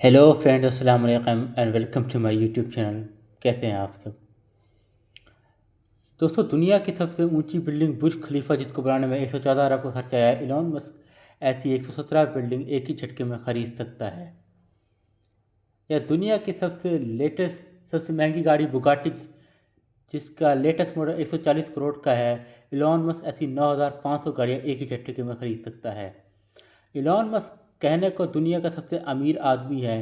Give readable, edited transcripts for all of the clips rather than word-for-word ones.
Hello friends, अस्सलाम वालेकुम and welcome to my YouTube channel. कैसे हैं आप सब दोस्तों? दुनिया की सबसे ऊंची बिल्डिंग बुर्ज खलीफा, जिसको बनाने में 114 अरब का खर्च आया, इलॉन मस्क ऐसी 117 बिल्डिंग एक ही झटके में खरीद सकता है। या दुनिया की सबसे महंगी गाड़ी बुगाटी, जिसका लेटेस्ट मॉडल 140 करोड़ का है, इलॉन मस्क ऐसी 9,500 गाड़ियाँ एक ही झटके में खरीद सकता है। इलॉन मस्क कहने को दुनिया का सबसे अमीर आदमी है,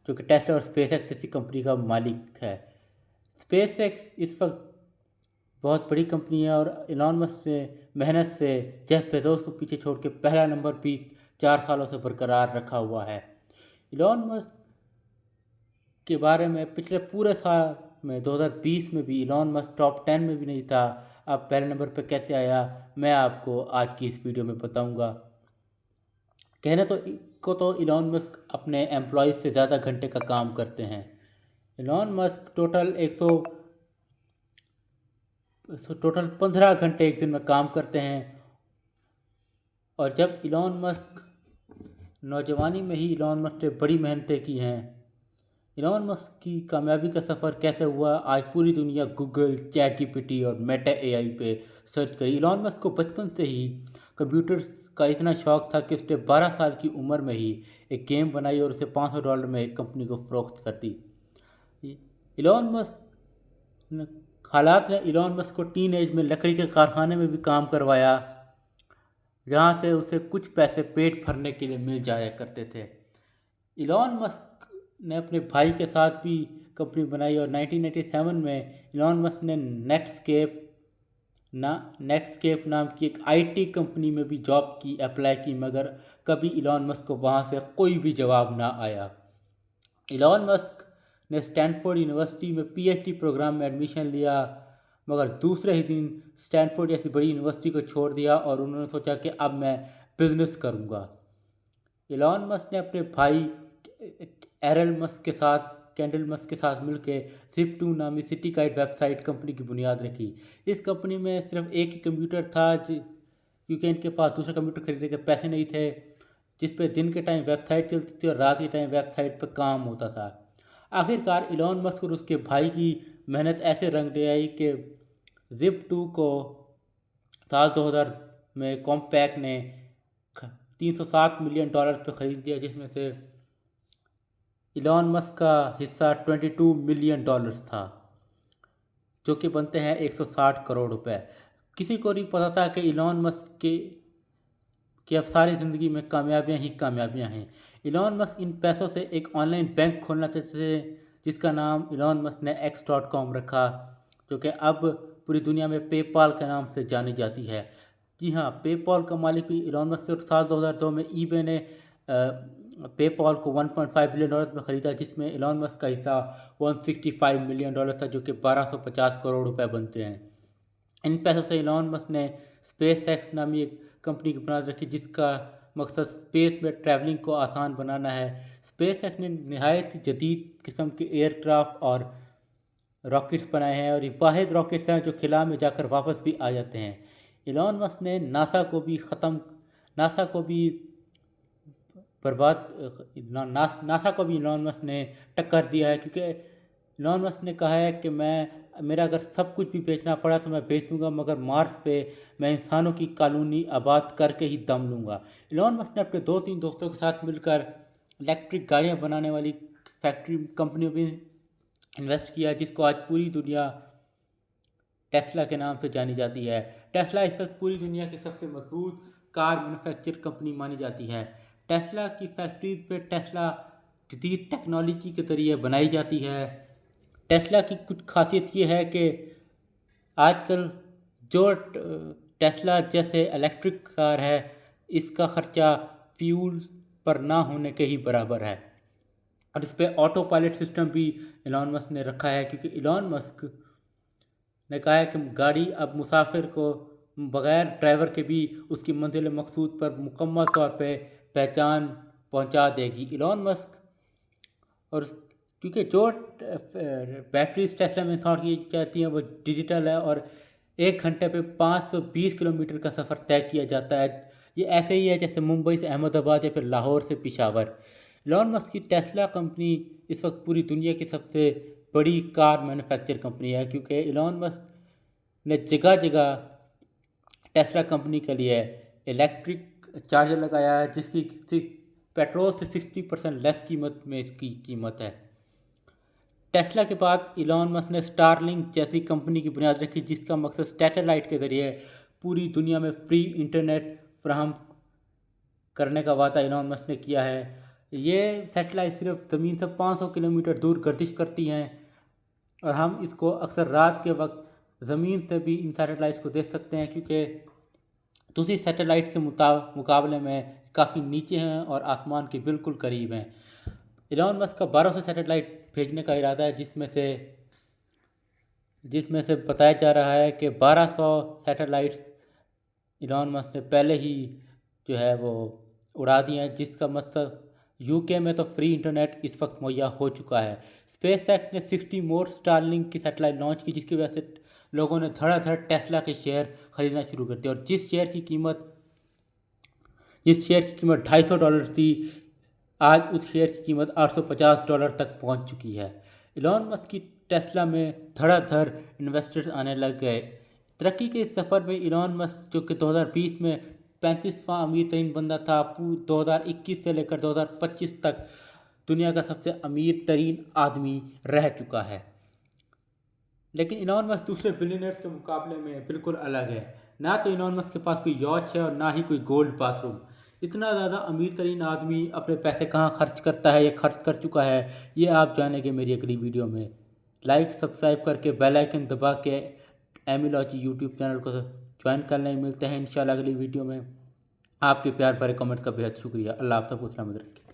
जो कि टेस्ला और स्पेसएक्स जैसी कंपनी का मालिक है। स्पेसएक्स इस वक्त बहुत बड़ी कंपनी है और इलॉन मस्क ने मेहनत से जेफ बेजोस को पीछे छोड़ के पहला नंबर भी 4 सालों से बरकरार रखा हुआ है। इलॉन मस्क के बारे में पिछले पूरे साल में 2020 में भी इलॉन मस्क टॉप 10 में भी नहीं था। अब पहले नंबर पर कैसे आया, मैं आपको आज की इस वीडियो में बताऊंगा। कहने तो इलॉन मस्क अपने एम्प्लॉयज़ से ज़्यादा घंटे का काम करते हैं। इलॉन मस्क टोटल 15 घंटे एक दिन में काम करते हैं। और जब इलॉन मस्क नौजवानी में ही इलॉन मस्क ने बड़ी मेहनतें की हैं। इलॉन मस्क की कामयाबी का सफ़र कैसे हुआ, आज पूरी दुनिया गूगल, चैट जीपीटी और मेटा एआई पे सर्च करी। इलॉन मस्क को बचपन से ही कंप्यूटर्स का इतना शौक था कि उसने 12 साल की उम्र में ही एक गेम बनाई और उसे $500 में एक कंपनी को फ़रोख्त कर दी। इलॉन मस्क हालात ने इलॉन मस्क को टीन एज में लकड़ी के कारखाने में भी काम करवाया, जहाँ से उसे कुछ पैसे पेट भरने के लिए मिल जाया करते थे। इलॉन मस्क ने अपने भाई के साथ भी कंपनी बनाई और 1997 में इलॉन मस्क ने नेटस्केप नाम की एक आईटी कंपनी में भी जॉब की, अप्लाई की, मगर कभी इलॉन मस्क को वहाँ से कोई भी जवाब ना आया। इलॉन मस्क ने स्टैनफोर्ड यूनिवर्सिटी में पीएचडी प्रोग्राम में एडमिशन लिया, मगर दूसरे ही दिन स्टैनफोर्ड जैसी बड़ी यूनिवर्सिटी को छोड़ दिया और उन्होंने सोचा कि अब मैं बिजनेस करूँगा। इलॉन मस्क ने अपने भाई कैंडल मस्क के साथ मिलकर Zip2 नामी सिटी गाइड वेबसाइट कंपनी की बुनियाद रखी। इस कंपनी में सिर्फ एक ही कंप्यूटर था, क्योंकि इनके पास दूसरा कंप्यूटर खरीदने के पैसे नहीं थे, जिस पे दिन के टाइम वेबसाइट चलती थी और रात के टाइम वेबसाइट पर काम होता था। आखिरकार इलॉन मस्क और उसके भाई की मेहनत ऐसे रंग ले आई कि Zip2 को साल 2000 में कॉम्पैक ने $307 मिलियन पर ख़रीद लिया, जिसमें से इलॉन मस्क का हिस्सा $22 मिलियन था, जो कि बनते हैं 160 करोड़ रुपए। किसी को नहीं पता था कि इलॉन मस्क की अब सारी ज़िंदगी में कामयाबियां ही कामयाबियां हैं। इलॉन मस्क इन पैसों से एक ऑनलाइन बैंक खोलना चाहते थे, जिसका नाम इलॉन मस्क ने X.com रखा, जो कि अब पूरी दुनिया में पेपाल के नाम से जानी जाती है। जी हाँ, पेपाल का मालिक भी इलॉन मस्क है। साल 2002 में ईबे ने पेपाल को $1.5 बिलियन में ख़रीदा, जिसमें इलॉन मस्क का हिस्सा $165 मिलियन था, जो कि 1250 करोड़ रुपए बनते हैं। इन पैसों से इलॉन मस्क ने स्पेस एक्स नामी एक कंपनी की बुनियाद रखी, जिसका मकसद स्पेस में ट्रैवलिंग को आसान बनाना है। स्पेस एक्स ने नहायत जदीद किस्म के एयरक्राफ्ट और रॉकेट्स बनाए हैं, और ये वाहिद रॉकेट्स हैं जो खिला में जाकर वापस भी आ जाते हैं। इलॉन मस्क ने नासा को भी बर्बाद नासा को भी इलॉन मस्क ने टक्कर दिया है, क्योंकि इलॉन मस्क ने कहा है कि मेरा अगर सब कुछ भी बेचना पड़ा तो मैं बेच दूंगा, मगर मार्स पे मैं इंसानों की कॉलोनी आबाद करके ही दम लूँगा। इलॉन मस्क ने अपने 2-3 दोस्तों के साथ मिलकर इलेक्ट्रिक गाड़ियाँ बनाने वाली फैक्ट्री कंपनी में इन्वेस्ट किया, जिसको आज पूरी दुनिया टेस्ला के नाम से जानी जाती है। टेस्ला इस वक्त पूरी दुनिया की सबसे मजबूत कार मैन्युफैक्चर कंपनी मानी जाती है। टेस्ला की फैक्ट्रीज पे टेस्ला जदीद टेक्नोलॉजी के ज़रिए बनाई जाती है। टेस्ला की कुछ खासियत ये है कि आजकल जो टेस्ला जैसे इलेक्ट्रिक कार है, इसका ख़र्चा फ्यूल पर ना होने के ही बराबर है। और इस पर ऑटो पायलट सिस्टम भी इलॉन मस्क ने रखा है, क्योंकि इलॉन मस्क ने कहा है कि गाड़ी अब मुसाफिर को बग़ैर ड्राइवर के भी उसकी मंजिल मकसूद पर मुकम्मल तौर पे पहचान पहुंचा देगी। इलॉन मस्क और क्योंकि जो बैटरीज टेस्ला में इंस्टॉल की जाती हैं वो डिजिटल है, और 1 घंटे पे 520 किलोमीटर का सफ़र तय किया जाता है। ये ऐसे ही है जैसे मुंबई से अहमदाबाद या फिर लाहौर से पेशावर। इलॉन मस्क की टेस्ला कंपनी इस वक्त पूरी दुनिया की सबसे बड़ी कार मैन्युफैक्चर कंपनी है, क्योंकि इलॉन मस्क ने जगह जगह टेस्ला कंपनी के लिए इलेक्ट्रिक चार्जर लगाया है, जिसकी पेट्रोल से 60% लेस कीमत में इसकी कीमत है। टेस्ला के बाद इलॉन मस्क ने स्टारलिंक जैसी कंपनी की बुनियाद रखी, जिसका मकसद सैटेलाइट के ज़रिए पूरी दुनिया में फ्री इंटरनेट फ्राहम करने का वादा इलॉन मस्क ने किया है। ये सैटेलाइट सिर्फ ज़मीन से 500 किलोमीटर दूर गर्दिश करती हैं और हम इसको अक्सर रात के वक्त ज़मीन से भी इन सैटेलाइट्स को देख सकते हैं, क्योंकि दूसरी सैटेलाइट्स के मुकाबले में काफ़ी नीचे हैं और आसमान के बिल्कुल करीब हैं। इलॉन मस्क का 1200 सैटेलाइट भेजने का इरादा है, जिसमें से बताया जा रहा है कि 1200 सैटेलाइट्स इलॉन मस्क ने पहले ही जो है वो उड़ा दिए हैं, जिसका मतलब यूके में तो फ्री इंटरनेट इस वक्त मुहैया हो चुका है। स्पेस एक्स ने 60 मोर स्टारलिंक की सैटेलाइट लॉन्च की, जिसकी वजह से लोगों ने धड़ाधड़ टेस्ला के शेयर खरीदना शुरू कर दिया और जिस शेयर की कीमत $250 थी, आज उस शेयर की कीमत $850 तक पहुंच चुकी है। इलॉन मस्क की टेस्ला में धड़ाधड़ इन्वेस्टर्स आने लग गए। तरक्की के इस सफ़र में इलॉन मस्क, जो कि 2020 में 35वां अमीर तरीन बंदा था, 2021 से लेकर 2025 तक दुनिया का सबसे अमीर तरीन आदमी रह चुका है। लेकिन इलॉन मस्क दूसरे बिलियनर्स के मुकाबले में बिल्कुल अलग है। ना तो इलॉन मस्क के पास कोई यॉच है और ना ही कोई गोल्ड बाथरूम। इतना ज़्यादा अमीर तरीन आदमी अपने पैसे कहाँ खर्च करता है या खर्च कर चुका है, ये आप जानेंगे मेरी अगली वीडियो में। लाइक सब्सक्राइब करके बेल आइकन दबा के एमिलॉजी यूट्यूब चैनल को ज्वाइन कर लें। मिलते हैं इंशाल्लाह अगली वीडियो में। आपके प्यार भरे कमेंट्स का बेहद शुक्रिया। अल्लाह आप सबको सलामत रखे।